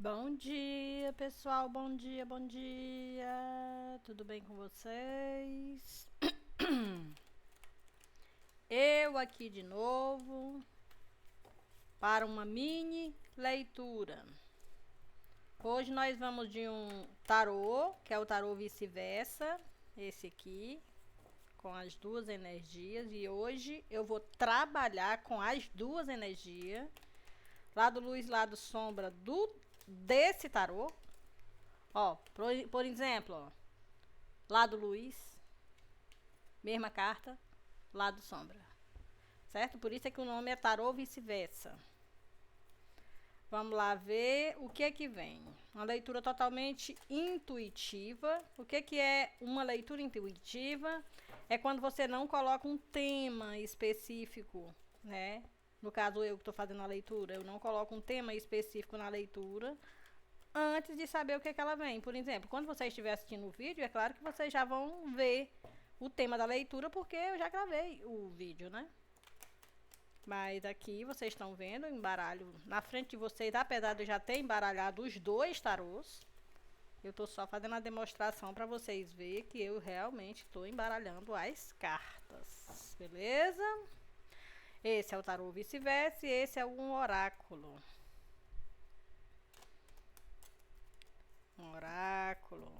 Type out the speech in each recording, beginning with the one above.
Bom dia, pessoal. Bom dia, bom dia. Tudo bem com vocês? Eu aqui de novo para uma mini leitura. Hoje nós vamos de um tarô, que é o tarô vice-versa, esse aqui, com as duas energias. E hoje eu vou trabalhar com as duas energias, lado luz, lado sombra desse tarô. Ó, por exemplo, ó, lado luz, mesma carta, lado sombra, certo? Por isso é que o nome é tarô vice-versa. Vamos lá ver o que é que vem. Uma leitura totalmente intuitiva. O que é uma leitura intuitiva? É quando você não coloca um tema específico, né? No caso, eu que estou fazendo a leitura, eu não coloco um tema específico na leitura antes de saber o que ela vem. Por exemplo, quando você estiver assistindo o vídeo, é claro que vocês já vão ver o tema da leitura, porque eu já gravei o vídeo, né? Mas aqui vocês estão vendo o embaralho na frente de vocês, apesar de eu já ter embaralhado os dois tarôs. Eu tô só fazendo a demonstração para vocês verem que eu realmente estou embaralhando as cartas, beleza? Esse é o tarô vice-versa e esse é um oráculo. Um oráculo.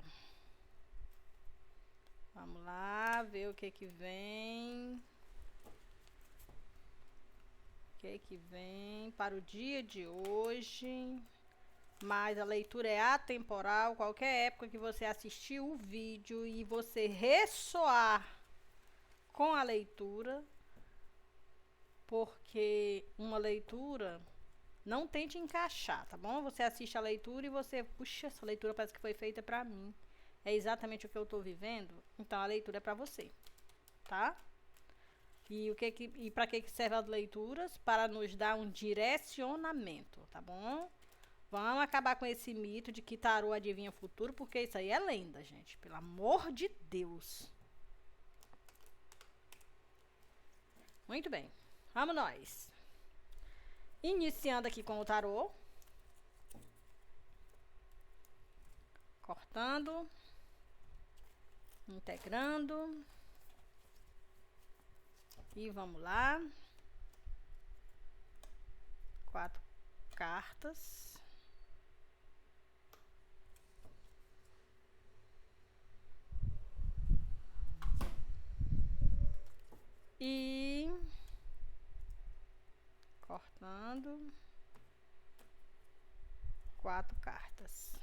Vamos lá, ver o que que vem. O que que vem para o dia de hoje. Mas a leitura é atemporal. Qualquer época que você assistir o vídeo e você ressoar com a leitura, porque uma leitura não tente encaixar, tá bom? Você assiste a leitura e você, puxa, essa leitura parece que foi feita pra mim. É exatamente o que eu tô vivendo, então a leitura é pra você, tá? E para que serve as leituras? Para nos dar um direcionamento, tá bom? Vamos acabar com esse mito de que tarô adivinha o futuro, porque isso aí é lenda, gente. Pelo amor de Deus. Muito bem. Vamos nós. Iniciando aqui com o tarô. Cortando. Integrando. E vamos lá. 4 cartas. E cortando 4 cartas.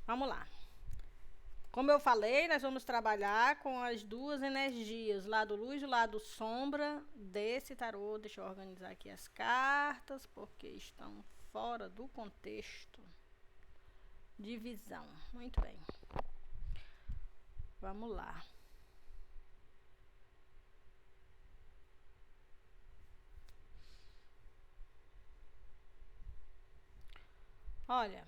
Vamos lá. Como eu falei, nós vamos trabalhar com as duas energias, lado luz e lado sombra desse tarô. Deixa eu organizar aqui as cartas, porque estão fora do contexto de visão. Muito bem. Vamos lá. Olha,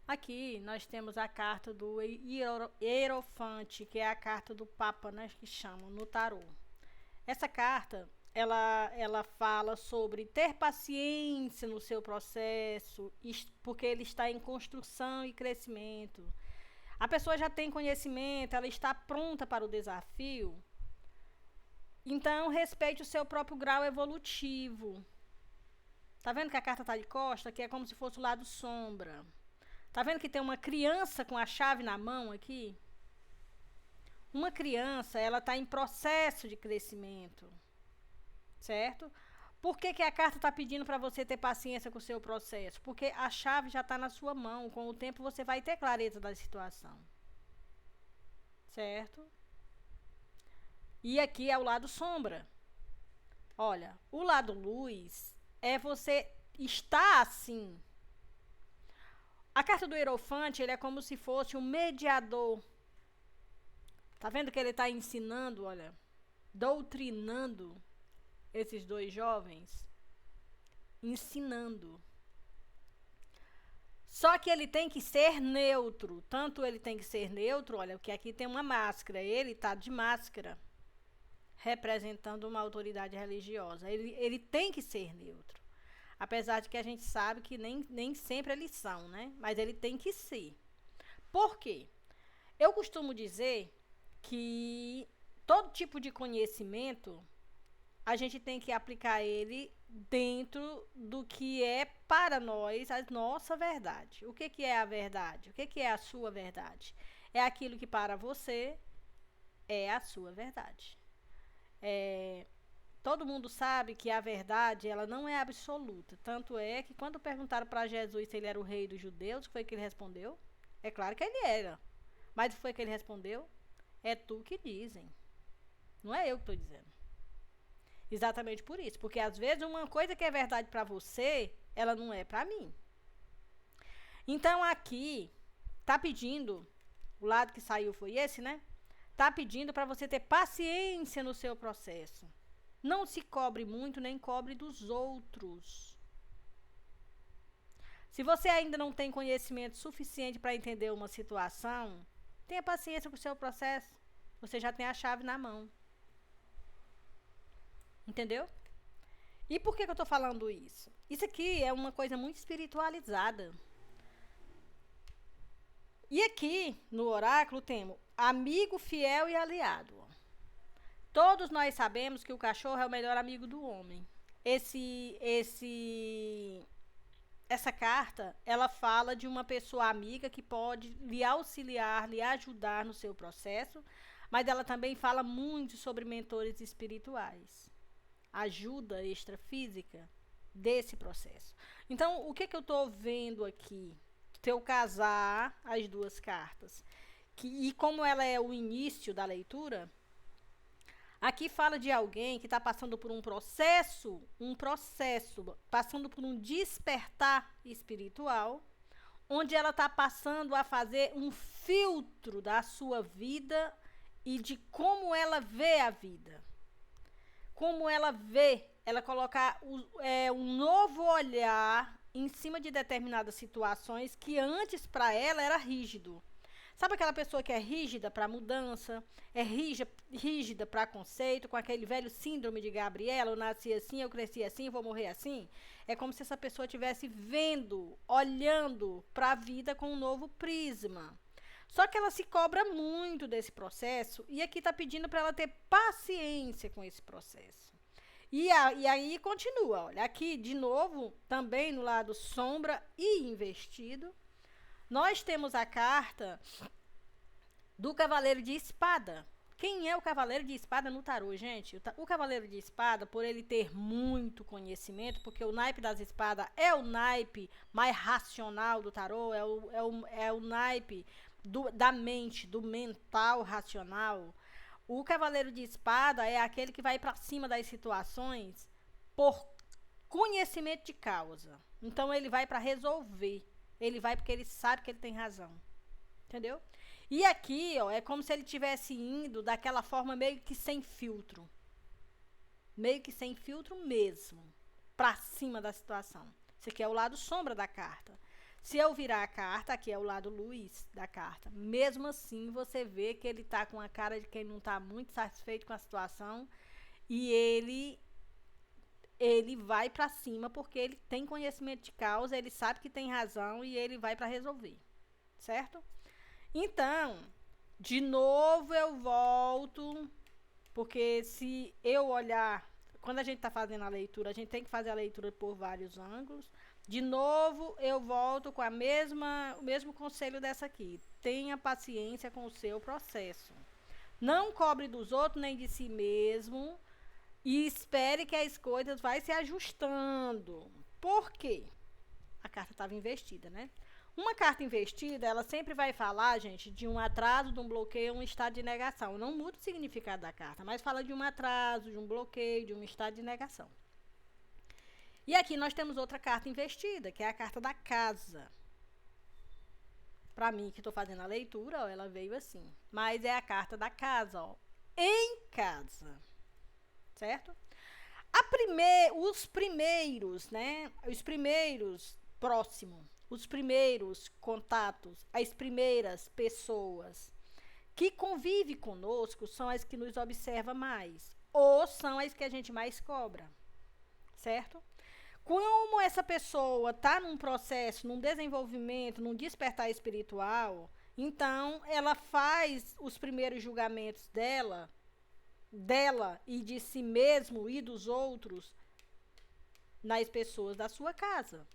aqui nós temos a carta do Hierofante, que é a carta do Papa, né, que chamam no tarô. Essa carta, ela fala sobre ter paciência no seu processo, porque ele está em construção e crescimento. A pessoa já tem conhecimento, ela está pronta para o desafio. Então, respeite o seu próprio grau evolutivo. Tá vendo que a carta tá de costa, que é como se fosse o lado sombra. Tá vendo que tem uma criança com a chave na mão aqui? Uma criança, ela tá em processo de crescimento, certo? Por que a carta está pedindo para você ter paciência com o seu processo? Porque a chave já está na sua mão. Com o tempo você vai ter clareza da situação. Certo? E aqui é o lado sombra. Olha, o lado luz é você estar assim. A carta do Hierofante, ele é como se fosse um mediador. Tá vendo que ele está ensinando, olha, doutrinando esses dois jovens? Ensinando. Só que ele tem que ser neutro. Tanto ele tem que ser neutro, olha, que aqui tem uma máscara. Ele está de máscara, representando uma autoridade religiosa. Ele tem que ser neutro. Apesar de que a gente sabe que nem sempre eles são, né? Mas ele tem que ser. Por quê? Eu costumo dizer que todo tipo de conhecimento, a gente tem que aplicar ele dentro do que é para nós a nossa verdade. O que é a verdade? O que é a sua verdade? É aquilo que para você é a sua verdade. Todo mundo sabe que a verdade, ela não é absoluta. Tanto é que quando perguntaram para Jesus se ele era o rei dos judeus, o que foi que ele respondeu? É claro que ele era. Mas o que foi que ele respondeu? É tu que dizem. Não é eu que estou dizendo. Exatamente por isso. Porque às vezes uma coisa que é verdade para você, ela não é para mim. Então aqui, tá pedindo, o lado que saiu foi esse, né? Tá pedindo para você ter paciência no seu processo. Não se cobre muito, nem cobre dos outros. Se você ainda não tem conhecimento suficiente para entender uma situação, tenha paciência com o seu processo. Você já tem a chave na mão. Entendeu? E por que eu estou falando isso? Isso aqui é uma coisa muito espiritualizada. E aqui, no oráculo, temos amigo, fiel e aliado. Todos nós sabemos que o cachorro é o melhor amigo do homem. Essa carta, ela fala de uma pessoa amiga que pode lhe auxiliar, lhe ajudar no seu processo, mas ela também fala muito sobre mentores espirituais. Ajuda extrafísica desse processo. Então, o que eu estou vendo aqui? Se eu casar as duas cartas, e como ela é o início da leitura, aqui fala de alguém que está passando por um processo, passando por um despertar espiritual, onde ela está passando a fazer um filtro da sua vida e de como ela vê a vida. Como ela vê, ela colocar um novo olhar em cima de determinadas situações que antes para ela era rígido. Sabe aquela pessoa que é rígida para mudança, é rígida para conceito, com aquele velho síndrome de Gabriela, eu nasci assim, eu cresci assim, vou morrer assim? É como se essa pessoa estivesse vendo, olhando para a vida com um novo prisma. Só que ela se cobra muito desse processo e aqui está pedindo para ela ter paciência com esse processo. E aí continua, olha, aqui de novo, também no lado sombra e investido, nós temos a carta do Cavaleiro de Espada. Quem é o Cavaleiro de Espada no tarô, gente? O Cavaleiro de Espada, por ele ter muito conhecimento, porque o naipe das espadas é o naipe mais racional do tarô, é o naipe da mente, do mental racional. O Cavaleiro de Espada é aquele que vai para cima das situações por conhecimento de causa. Então, ele vai para resolver. Ele vai porque ele sabe que ele tem razão. Entendeu? E aqui, ó, é como se ele estivesse indo daquela forma meio que sem filtro. Meio que sem filtro mesmo. Pra cima da situação. Esse aqui é o lado sombra da carta. Se eu virar a carta, aqui é o lado luz da carta. Mesmo assim, você vê que ele tá com a cara de quem não tá muito satisfeito com a situação. E ele vai para cima porque ele tem conhecimento de causa, ele sabe que tem razão e ele vai para resolver, certo? Então, de novo eu volto, porque se eu olhar, quando a gente está fazendo a leitura, a gente tem que fazer a leitura por vários ângulos. De novo, eu volto com o mesmo conselho dessa aqui. Tenha paciência com o seu processo. Não cobre dos outros nem de si mesmo. E espere que as coisas vai se ajustando. Por quê? A carta estava investida, né? Uma carta investida, ela sempre vai falar, gente, de um atraso, de um bloqueio, um estado de negação. Não muda o significado da carta, mas fala de um atraso, de um bloqueio, de um estado de negação. E aqui nós temos outra carta investida, que é a carta da casa. Para mim, que estou fazendo a leitura, ó, ela veio assim. Mas é a carta da casa, ó. Em casa. Certo? Os primeiros, né? Os primeiros próximo. os primeiros contatos, as primeiras pessoas que convivem conosco são as que nos observam mais, ou são as que a gente mais cobra, certo? Como essa pessoa está num processo, num desenvolvimento, num despertar espiritual, então ela faz os primeiros julgamentos dela e de si mesmo e dos outros nas pessoas da sua casa.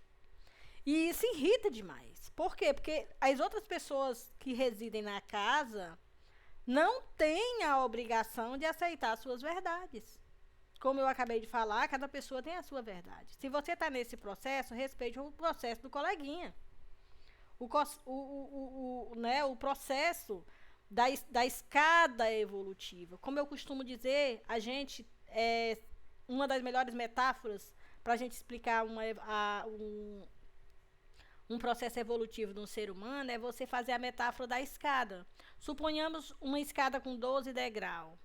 E isso irrita demais. Por quê? Porque as outras pessoas que residem na casa não têm a obrigação de aceitar suas verdades. Como eu acabei de falar, cada pessoa tem a sua verdade. Se você está nesse processo, respeite o processo do coleguinha. O processo da escada evolutiva. Como eu costumo dizer, uma das melhores metáforas para a gente explicar um processo evolutivo de um ser humano é você fazer a metáfora da escada. Suponhamos uma escada com 12 degraus.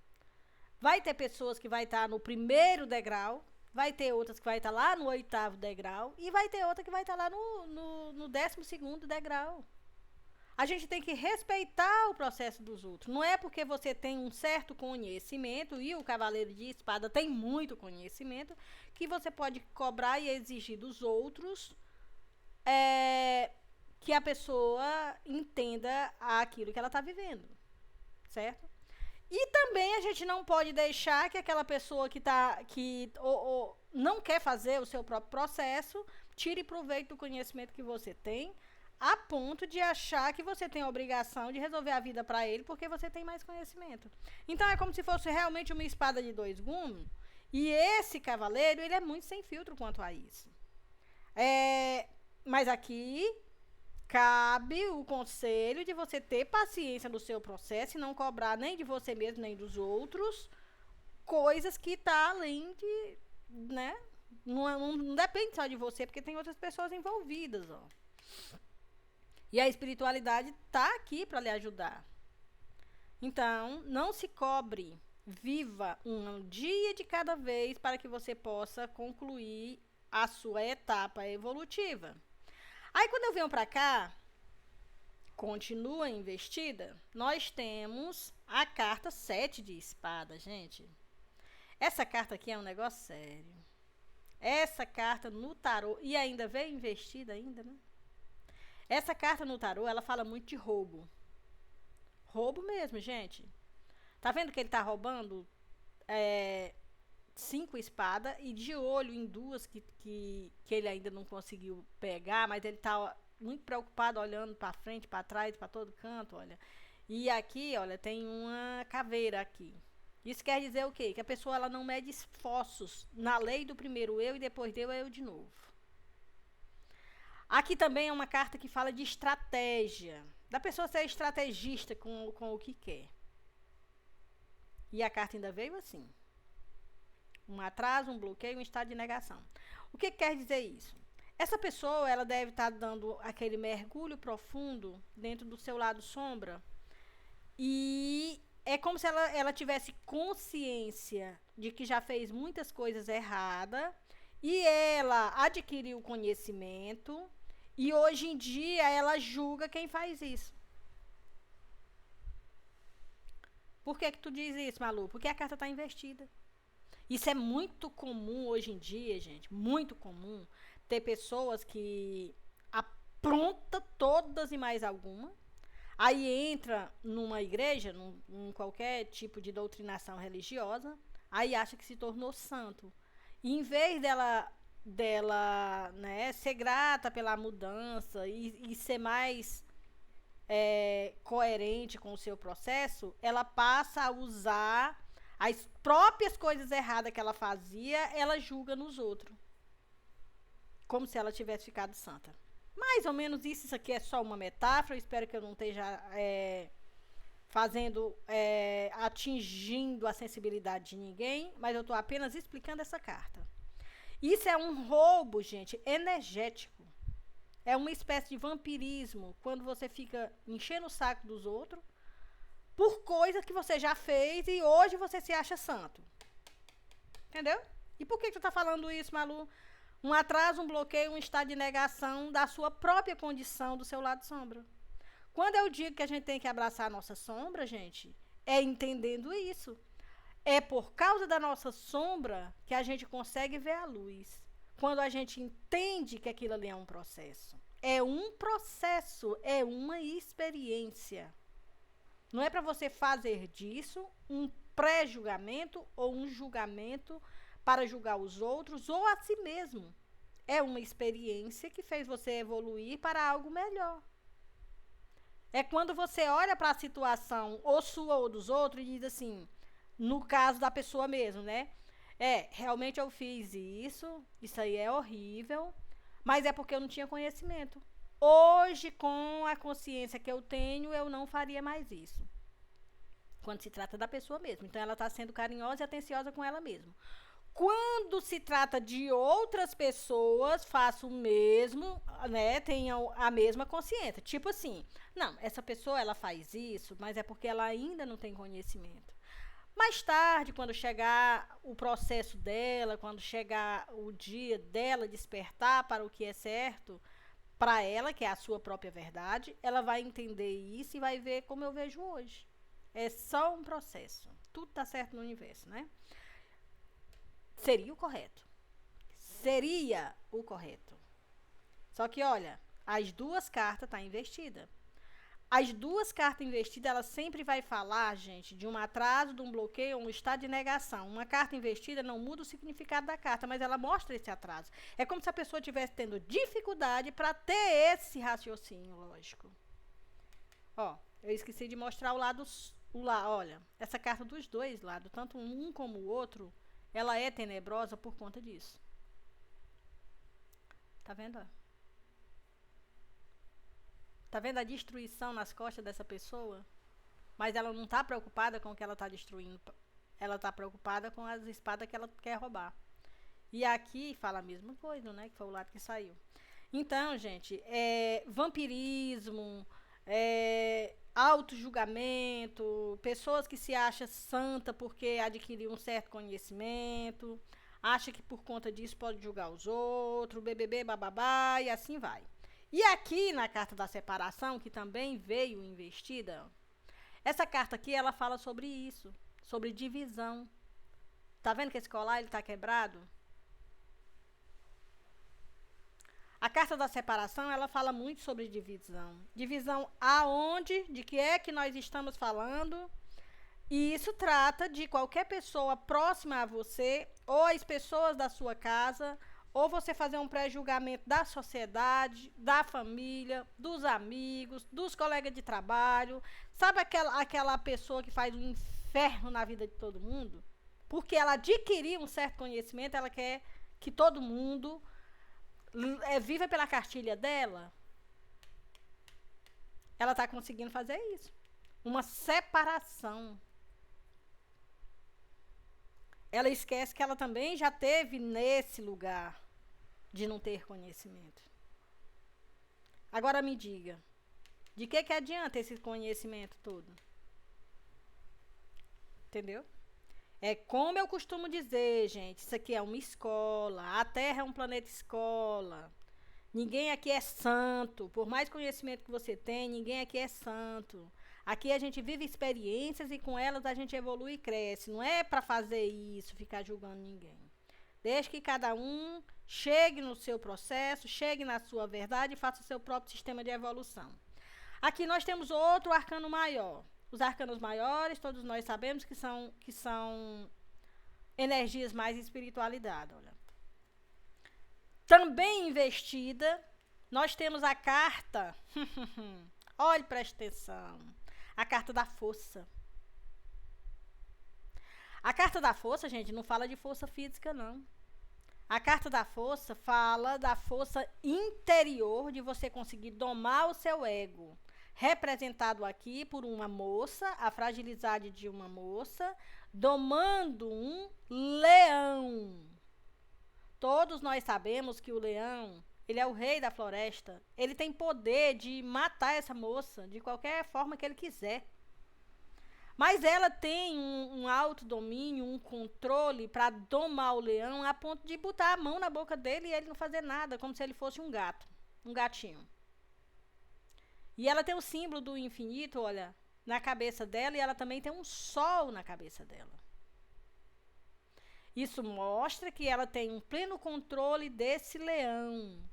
Vai ter pessoas que vai estar no primeiro degrau, vai ter outras que vai estar lá no 8º degrau e vai ter outra que vai estar lá no 12º degrau. A gente tem que respeitar o processo dos outros. Não é porque você tem um certo conhecimento, e o cavaleiro de espada tem muito conhecimento, que você pode cobrar e exigir dos outros que a pessoa entenda aquilo que ela está vivendo, certo? E também a gente não pode deixar que aquela pessoa que não quer fazer o seu próprio processo tire proveito do conhecimento que você tem, a ponto de achar que você tem a obrigação de resolver a vida para ele porque você tem mais conhecimento. Então é como se fosse realmente uma espada de 2 gumes, e esse cavaleiro, ele é muito sem filtro quanto a isso. Mas aqui cabe o conselho de você ter paciência no seu processo e não cobrar nem de você mesmo, nem dos outros, coisas que tá além de, né? Não depende só de você, porque tem outras pessoas envolvidas, ó. E a espiritualidade tá aqui para lhe ajudar. Então, não se cobre. Viva um dia de cada vez para que você possa concluir a sua etapa evolutiva. Aí, quando eu venho para cá, continua investida, nós temos a carta 7 de espada, gente. Essa carta aqui é um negócio sério. Essa carta no tarô, e ainda veio investida ainda, né? Essa carta no tarô, ela fala muito de roubo. Roubo mesmo, gente. Tá vendo que ele tá roubando 5 espadas e de olho em 2 que ele ainda não conseguiu pegar, mas ele tá muito preocupado, olhando para frente, para trás, para todo canto, olha. E aqui, olha, tem uma caveira aqui. Isso quer dizer o quê? Que a pessoa ela não mede esforços na lei do primeiro eu e depois deu eu de novo. Aqui também é uma carta que fala de estratégia, da pessoa ser estrategista com o que quer. E a carta ainda veio assim: um atraso, um bloqueio, um estado de negação. O que quer dizer isso? Essa pessoa, ela deve estar dando aquele mergulho profundo dentro do seu lado sombra, e é como se ela tivesse consciência de que já fez muitas coisas erradas, e ela adquiriu conhecimento, e hoje em dia ela julga quem faz isso. Por que tu diz isso, Malu? Porque a carta está investida. Isso é muito comum hoje em dia, gente, muito comum, ter pessoas que aprontam todas e mais alguma, aí entra numa igreja, num qualquer tipo de doutrinação religiosa, aí acha que se tornou santo. E em vez dela né, ser grata pela mudança e ser mais coerente com o seu processo, ela passa a usar as próprias coisas erradas que ela fazia, ela julga nos outros. Como se ela tivesse ficado santa. Mais ou menos isso aqui é só uma metáfora. Eu espero que eu não esteja atingindo a sensibilidade de ninguém, mas eu estou apenas explicando essa carta. Isso é um roubo, gente, energético. É uma espécie de vampirismo, quando você fica enchendo o saco dos outros por coisa que você já fez e hoje você se acha santo. Entendeu? E por que tu tá falando isso, Malu? Um atraso, um bloqueio, um estado de negação da sua própria condição, do seu lado sombra. Quando eu digo que a gente tem que abraçar a nossa sombra, gente, é entendendo isso. É por causa da nossa sombra que a gente consegue ver a luz. Quando a gente entende que aquilo ali é um processo. É um processo, é uma experiência. Não é para você fazer disso um pré-julgamento ou um julgamento para julgar os outros ou a si mesmo. É uma experiência que fez você evoluir para algo melhor. É quando você olha para a situação, ou sua ou dos outros, e diz assim, no caso da pessoa mesmo, né? Realmente eu fiz isso aí é horrível, mas é porque eu não tinha conhecimento. Hoje, com a consciência que eu tenho, eu não faria mais isso. Quando se trata da pessoa mesmo. Então, ela está sendo carinhosa e atenciosa com ela mesma. Quando se trata de outras pessoas, faço o mesmo, né? Tenham a mesma consciência. Tipo assim, não, essa pessoa ela faz isso, mas é porque ela ainda não tem conhecimento. Mais tarde, quando chegar o processo dela, quando chegar o dia dela despertar para o que é certo, para ela, que é a sua própria verdade, ela vai entender isso e vai ver como eu vejo hoje. É só um processo. Tudo está certo no universo, né? Seria o correto. Seria o correto. Só que, olha, as duas cartas estão investidas. As duas cartas investidas, ela sempre vai falar, gente, de um atraso, de um bloqueio, um estado de negação. Uma carta investida não muda o significado da carta, mas ela mostra esse atraso. É como se a pessoa estivesse tendo dificuldade para ter esse raciocínio lógico. Ó, eu esqueci de mostrar o lado, olha, essa carta dos dois lados, tanto um como o outro, ela é tenebrosa por conta disso. Tá vendo? Tá vendo a destruição nas costas dessa pessoa? Mas ela não tá preocupada com o que ela tá destruindo. Ela tá preocupada com as espadas que ela quer roubar. E aqui fala a mesma coisa, né? Que foi o lado que saiu. Então, gente, vampirismo, auto-julgamento, pessoas que se acham santa porque adquiriu um certo conhecimento, acha que por conta disso pode julgar os outros, BBB, bababá, e assim vai. E aqui na carta da separação, que também veio investida, essa carta aqui, ela fala sobre isso, sobre divisão. Tá vendo que esse colar, ele tá quebrado? A carta da separação, ela fala muito sobre divisão. Divisão aonde, de que é que nós estamos falando. E isso trata de qualquer pessoa próxima a você, ou as pessoas da sua casa, ou você fazer um pré-julgamento da sociedade, da família, dos amigos, dos colegas de trabalho. Sabe aquela pessoa que faz um inferno na vida de todo mundo? Porque ela adquiriu um certo conhecimento, ela quer que todo mundo viva pela cartilha dela. Ela está conseguindo fazer isso. Uma separação. Ela esquece que ela também já teve nesse lugar de não ter conhecimento. Agora me diga, de que adianta esse conhecimento todo? Entendeu? É como eu costumo dizer, gente, isso aqui é uma escola, a Terra é um planeta escola. Ninguém aqui é santo, por mais conhecimento que você tem, ninguém aqui é santo. Aqui a gente vive experiências e com elas a gente evolui e cresce. Não é para fazer isso, ficar julgando ninguém. Deixe que cada um chegue no seu processo, chegue na sua verdade e faça o seu próprio sistema de evolução. Aqui nós temos outro arcano maior. Os arcanos maiores, todos nós sabemos que são energias mais espiritualidade. Olha. Também investida, nós temos a carta, olhe, preste atenção, a carta da força. A carta da força, gente, não fala de força física, não. A carta da força fala da força interior de você conseguir domar o seu ego. Representado aqui por uma moça, a fragilidade de uma moça, domando um leão. Todos nós sabemos que o leão, ele é o rei da floresta. Ele tem poder de matar essa moça de qualquer forma que ele quiser. Mas ela tem um autodomínio, um controle para domar o leão a ponto de botar a mão na boca dele e ele não fazer nada, como se ele fosse um gato, um gatinho. E ela tem o símbolo do infinito, olha, na cabeça dela, e ela também tem um sol na cabeça dela. Isso mostra que ela tem um pleno controle desse leão.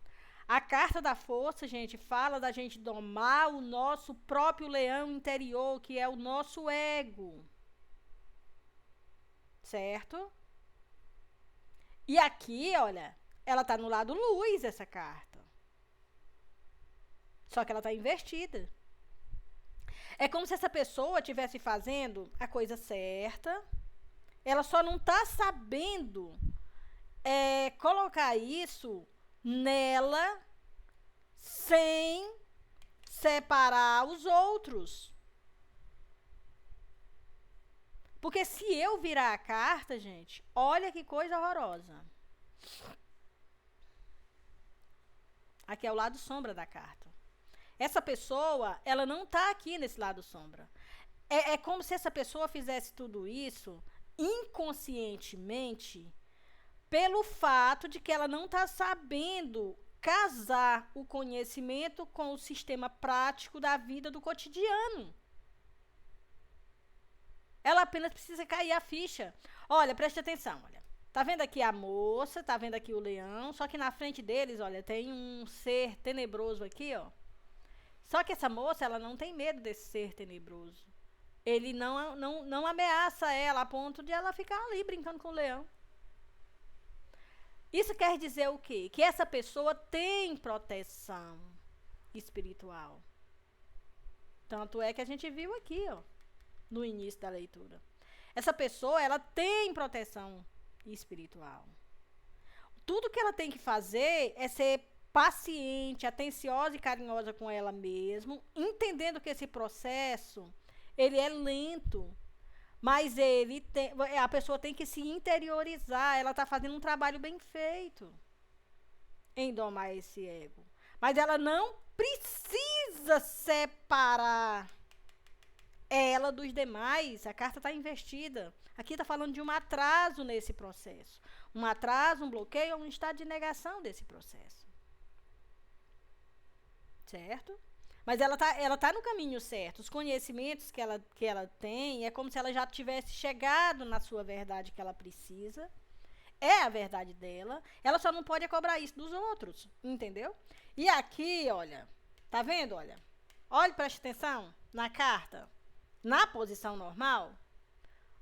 A carta da força, gente, fala da gente domar o nosso próprio leão interior, que é o nosso ego. Certo? E aqui, olha, ela tá no lado luz, essa carta. Só que ela tá invertida. É como se essa pessoa estivesse fazendo a coisa certa, ela só não tá sabendo colocar isso nela sem separar os outros. Porque se eu virar a carta, gente, olha que coisa horrorosa. Aqui é o lado sombra da carta. Essa pessoa, ela não tá aqui nesse lado sombra. É como se essa pessoa fizesse tudo isso inconscientemente pelo fato de que ela não está sabendo casar o conhecimento com o sistema prático da vida do cotidiano. Ela apenas precisa cair a ficha. Olha, preste atenção, olha. Tá vendo aqui a moça, tá vendo aqui o leão, só que na frente deles, olha, tem um ser tenebroso aqui, ó. Só que essa moça, ela não tem medo desse ser tenebroso. Ele não ameaça ela a ponto de ela ficar ali brincando com o leão. Isso quer dizer o quê? Que essa pessoa tem proteção espiritual. Tanto é que a gente viu aqui, ó, no início da leitura. Essa pessoa, ela tem proteção espiritual. Tudo que ela tem que fazer é ser paciente, atenciosa e carinhosa com ela mesma, entendendo que esse processo, ele é lento, mas a pessoa tem que se interiorizar, ela está fazendo um trabalho bem feito em domar esse ego. Mas ela não precisa separar ela dos demais. A carta está invertida. Aqui está falando de um atraso nesse processo. Um atraso, um bloqueio, um estado de negação desse processo. Certo? Mas ela tá no caminho certo. Os conhecimentos que ela tem, é como se ela já tivesse chegado na sua verdade que ela precisa. É a verdade dela. Ela só não pode cobrar isso dos outros. Entendeu? E aqui, olha. Tá vendo? Olha. Olha, preste atenção na carta. Na posição normal,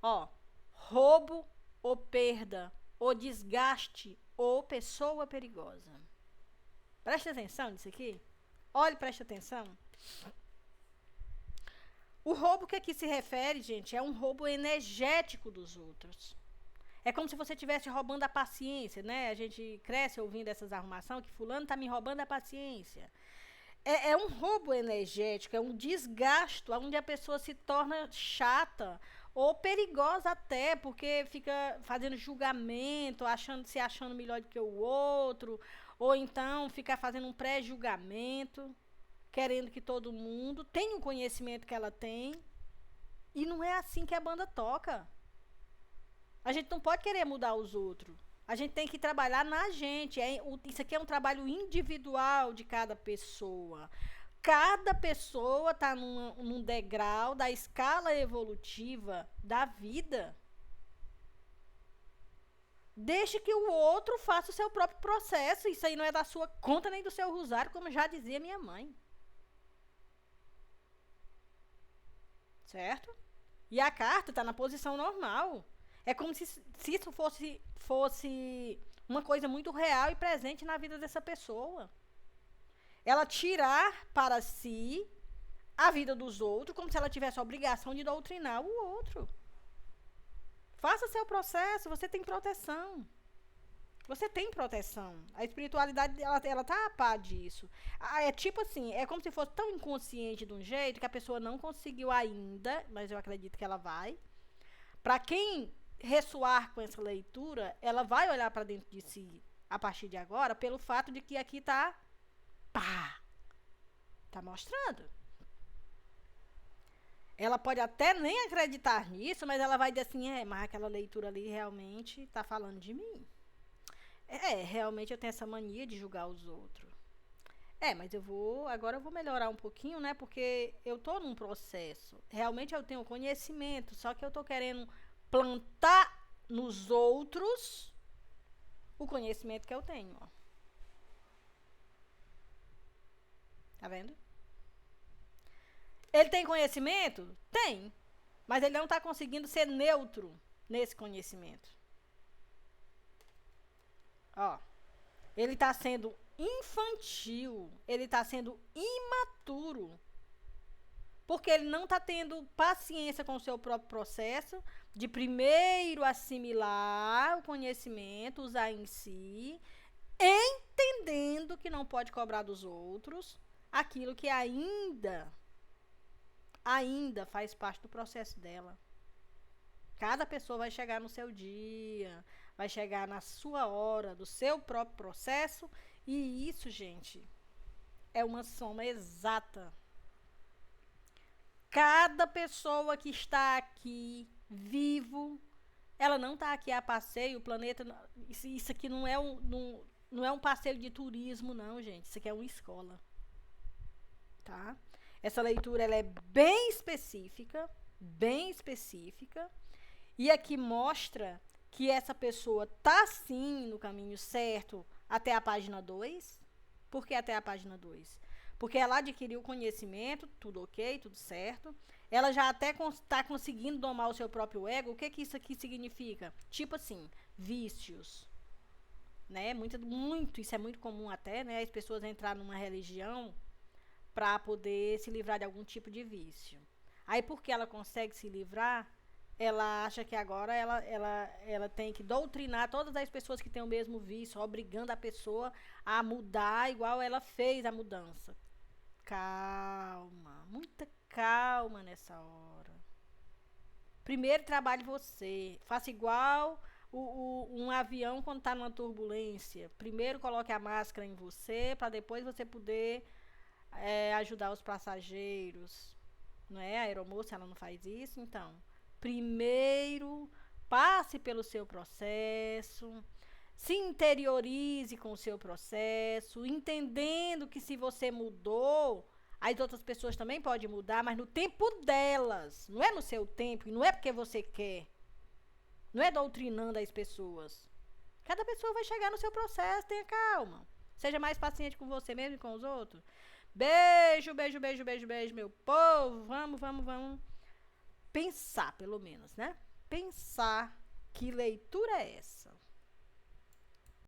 ó. Roubo ou perda, ou desgaste, ou pessoa perigosa. Preste atenção nisso aqui. Olhe, preste atenção. O roubo que aqui se refere, gente, é um roubo energético dos outros. É como se você estivesse roubando a paciência, né? A gente cresce ouvindo essas arrumações, que fulano tá me roubando a paciência. É um roubo energético, é um desgaste, onde a pessoa se torna chata ou perigosa até, porque fica fazendo julgamento, se achando melhor do que o outro, ou então ficar fazendo um pré-julgamento, querendo que todo mundo tenha o conhecimento que ela tem. E não é assim que a banda toca. A gente não pode querer mudar os outros. A gente tem que trabalhar na gente. Isso aqui é um trabalho individual de cada pessoa. Cada pessoa está num degrau da escala evolutiva da vida. Deixe que o outro faça o seu próprio processo. Isso aí não é da sua conta nem do seu rosário, como já dizia minha mãe. Certo? E a carta está na posição normal. É como se isso fosse uma coisa muito real e presente na vida dessa pessoa. Ela tirar para si a vida dos outros, como se ela tivesse a obrigação de doutrinar o outro. Faça seu processo, você tem proteção. Você tem proteção. A espiritualidade, ela tá a par disso. É tipo assim, é como se fosse tão inconsciente de um jeito que a pessoa não conseguiu ainda, mas eu acredito que ela vai. Para quem ressoar com essa leitura, ela vai olhar para dentro de si a partir de agora, pelo fato de que aqui tá mostrando. Ela pode até nem acreditar nisso, mas ela vai dizer assim, mas aquela leitura ali realmente tá falando de mim. Realmente eu tenho essa mania de julgar os outros. Mas agora eu vou melhorar um pouquinho, né? Porque eu tô num processo. Realmente eu tenho conhecimento, só que eu tô querendo plantar nos outros o conhecimento que eu tenho, ó. Tá vendo? Ele tem conhecimento? Tem. Mas ele não tá conseguindo ser neutro nesse conhecimento. Ó. Ele tá sendo infantil, ele está sendo imaturo, porque ele não está tendo paciência com o seu próprio processo de primeiro assimilar o conhecimento, usar em si, entendendo que não pode cobrar dos outros aquilo que ainda faz parte do processo dela. Cada pessoa vai chegar no seu dia, vai chegar na sua hora, do seu próprio processo. E isso, gente, é uma soma exata. Cada pessoa que está aqui, vivo, ela não está aqui a passeio, o planeta... Isso aqui não é um passeio de turismo, não, gente. Isso aqui é uma escola. Tá? Essa leitura, ela é bem específica, e aqui mostra que essa pessoa tá sim no caminho certo até a página 2. Por que até a página 2? Porque ela adquiriu conhecimento, tudo ok, tudo certo. Ela já até está conseguindo domar o seu próprio ego. O que isso aqui significa? Tipo assim, vícios. Né? Isso é muito comum até, né? As pessoas entrarem numa religião para poder se livrar de algum tipo de vício. Aí, porque ela consegue se livrar, ela acha que agora ela tem que doutrinar todas as pessoas que têm o mesmo vício, obrigando a pessoa a mudar igual ela fez a mudança. Calma, muita calma nessa hora. Primeiro trabalhe você. Faça igual um avião quando está numa turbulência. Primeiro coloque a máscara em você, para depois você poder ajudar os passageiros. Não é? A aeromoça, ela não faz isso, então... Primeiro, passe pelo seu processo, se interiorize com o seu processo, entendendo que se você mudou, as outras pessoas também podem mudar, mas no tempo delas, não é no seu tempo, e não é porque você quer, não é doutrinando as pessoas. Cada pessoa vai chegar no seu processo, tenha calma. Seja mais paciente com você mesmo e com os outros. Beijo, beijo, beijo, beijo, beijo, meu povo. Vamos. Pensar, pelo menos, né? Pensar que leitura é essa.